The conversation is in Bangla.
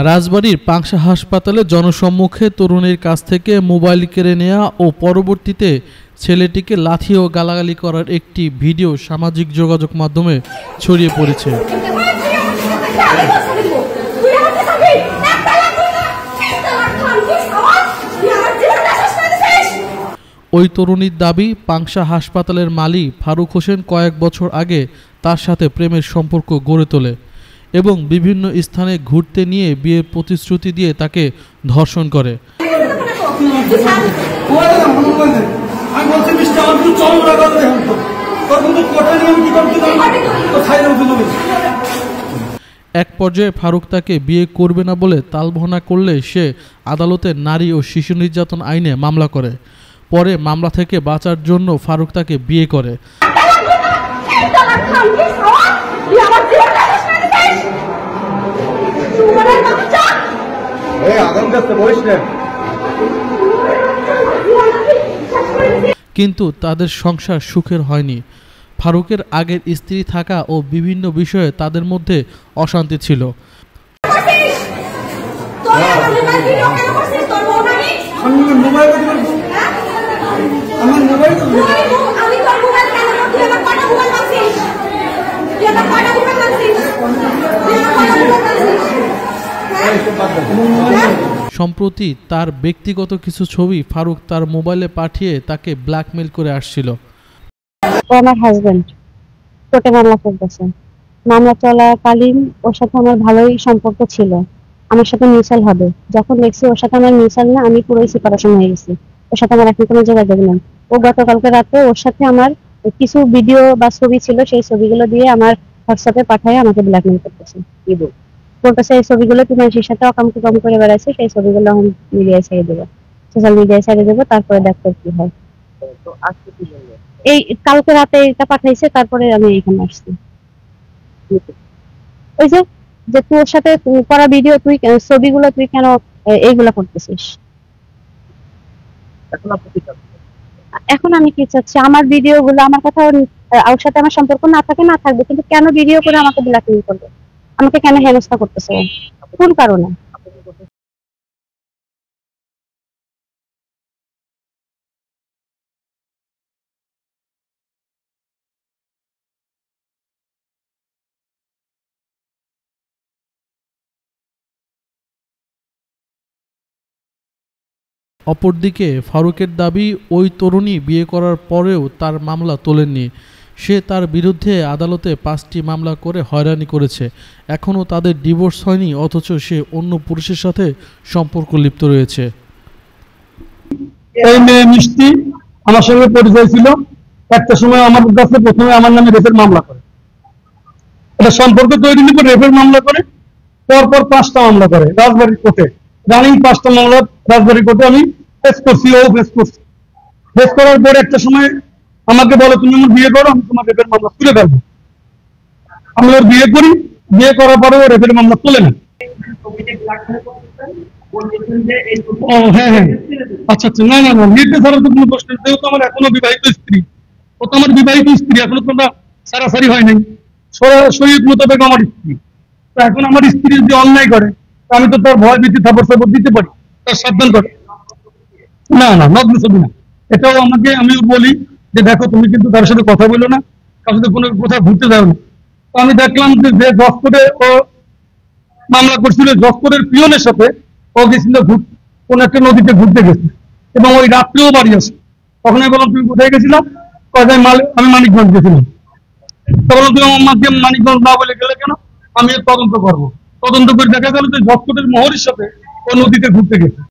রাজবাড়ীর পাংশা হাসপাতালে জনসম্মুখে তরুণীর কাছ থেকে মোবাইল কেড়ে নেওয়া ও পরবর্তীতে ছেলেটিকে লাথি ও গালাগালি করার একটি ভিডিও সামাজিক যোগাযোগ মাধ্যমে ছড়িয়ে পড়েছে। ওই তরুণীর দাবি, পাংশা হাসপাতালের মালিক ফারুক হোসেন কয়েক বছর আগে তার সাথে প্রেমের সম্পর্ক গড়ে তোলে এবং বিভিন্ন স্থানে ঘুরতে নিয়ে বিয়ের প্রতিশ্রুতি দিয়ে তাকে ধর্ষণ করে। এক পর্যায়ে ফারুক তাকে বিয়ে করবে না বলে তালবাহানা করলে সে আদালতে নারী ও শিশু নির্যাতন আইনে মামলা করে। পরে মামলা থেকে বাঁচার জন্য ফারুক তাকে বিয়ে করে। কিন্তু তাদের সংসার সুখের হয়নি। ফারুকের আগের স্ত্রী থাকা ও বিভিন্ন বিষয়ে তাদের মধ্যে অশান্তি ছিল। সম্প্রতি তার ব্যক্তিগত কিছু ছবি ফারুক তার মোবাইলে পাঠিয়ে তাকে ব্ল্যাকমেইল করে আসছিল। আমার হাজবেন্ড কোর্টে মামলা করতেছে। মামলা চলাকালীন ওর সাথে আমার ভালোই সম্পর্ক ছিল, আমার সাথে মিউচুয়াল হবে। যখন দেখছি ওর সাথে আমার মিউচুয়াল না, আমি পুরোই সেপারেশন হয়ে গেছি। ওর সাথে আমার এখন কোনো যোগাযোগ নেই। ও গতকালকে রাতে ওর সাথে আমার কিছু ভিডিও বা ছবি ছিল, সেই ছবিগুলো দিয়ে আমার হোয়াটসঅ্যাপে পাঠায় আমাকে ব্ল্যাকমেইল করতেছে। বলতেছে এই ছবিগুলো তুমি মানুষের সাথে অকাম করে বেড়াইছে, সেই ছবিগুলো আমি মিডিয়ায় ছেড়ে দেবো, সোশ্যাল মিডিয়ায় ছেড়ে দেবো, তারপরে দেখতে কি হয়। এই কালকে রাতে এটা পাঠাইছে, তারপরে আমি এখানে আসছি। ওই যে তোর সাথে করা ভিডিও, তুই ছবিগুলো তুই কেন এইগুলা করতেছিস? এখন আমি কি চাচ্ছি, আমার ভিডিও গুলো, আমার কথা ওর সাথে আমার সম্পর্ক না থাকবে, কিন্তু কেন ভিডিও করে আমাকে ব্ল্যাকমেইল করবে? আমাকে কেন হেনস্থা করতেছে? কোন কারণে? অপরদিকে ফারুকের দাবি, ওই তরুণী বিয়ে করার পরেও তার মামলা তোলেননি। সে তার বিরুদ্ধে আদালতে 5টি মামলা করে হয়রানি করেছে। এখনও তাদের ডিভোর্স হয়নি, অথচ সে অন্য পুরুষের সাথে সম্পর্ক লিপ্ত রয়েছে। এই মেয়ে মিষ্টি আমার সঙ্গে পরিচয় ছিল। একটা সময় আমার কাছে প্রথমে আমার নামে রেপের মামলা করে, এটা সম্পর্ক তৈরি করে রেপের মামলা করে, পরপর 5টা মামলা করে রাজবাড়ী কোর্টে। রানিং 5টা মামলা রাজবাড়ী কোর্টে আমি ফেস করছি, ও ফেস করছি। ফেস করার পরে একটা সময় আমাকে বলে, তুমি আমার বিয়ে করো, আমি তোমার রেপের মামলা তুলে ফেলবো। আমি ওর বিয়ে করি, বিয়ে করার পরে ও রেপের মামলা তোলে না। হ্যাঁ, আচ্ছা, না, নির্দেশ ছাড়া তো কোনো প্রশ্ন। যেহেতু আমার এখনো বিবাহিত স্ত্রী, ও তো আমার বিবাহিত স্ত্রী, এখনো তোমরা সারাসারি হয় নাই, শরীর মোতাবেক আমার স্ত্রী। তো এখন আমার স্ত্রী যদি অন্যায় করে, আমি তো তার ভয় ভীতি থাপড় সাপড় দিতে পারি, তার সাবধান করে। না, নগ্ন ছবি না। এটাও আমিও বলি যে দেখো, তুমি কিন্তু তার সাথে কথা বলো না, তার সাথে কোনো কোথাও ঘুরতে যাও না। তো আমি দেখলাম যে জজকোর্টে ও মামলা করছিল, জজকোর্টের পিয়নের সাথে ও গেছিল কোন একটা নদীতে ঘুরতে গেছে, এবং ওই রাত্রেও বাড়ি আসে। তখন আমি বললাম, তুমি কোথায় গেছিলাম? আমি মানিকগঞ্জ গেছিলাম। তখন তুমি আমাকে মানিকগঞ্জ না বলে গেলে কেন? আমি তদন্ত করবো। তদন্ত করে দেখা গেল যে জজকোর্টের মোহরের সাথে ও নদীতে ঘুরতে গেছে।